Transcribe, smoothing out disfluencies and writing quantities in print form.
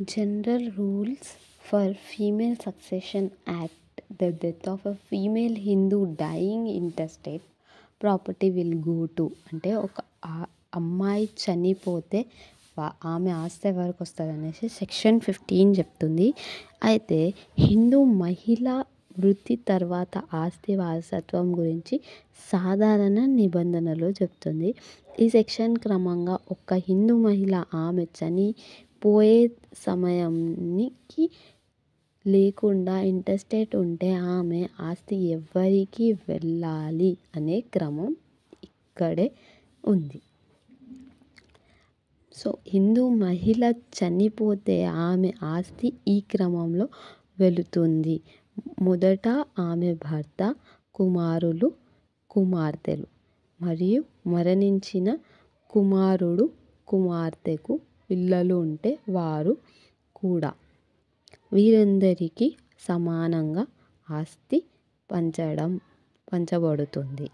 General rules for female succession act. The death of a female Hindu dying intestate property will go to అంటే ఒక అమ్మాయి చనిపోతే ఆమె ఆస్తి ఎవరికి వస్తుంది అనేసి సెక్షన్ 15 చెప్తుంది. అయితే హిందూ మహిళ మృతి తర్వాత ఆస్తి వారసత్వం గురించి సాధారణ నిబంధనలు చెప్తుంది. ఈ సెక్షన్ క్రమంగా ఒక హిందూ మహిళ ఆమె చనిపోయే సమయానికి లేకుండా ఇంటెస్టేట్ ఉంటే ఆమె ఆస్తి ఎవరికి వెళ్ళాలి అనే క్రమం ఇక్కడే ఉంది. సో హిందూ మహిళ చనిపోతే ఆమె ఆస్తి ఈ క్రమంలో వెళుతుంది. మొదట ఆమె భర్త, కుమారులు, కుమార్తెలు మరియు మరణించిన కుమారుడు, కుమార్తెకు పిల్లలు ఉంటే వారు కూడా వీరందరికీ సమానంగా ఆస్తి పంచబడుతుంది.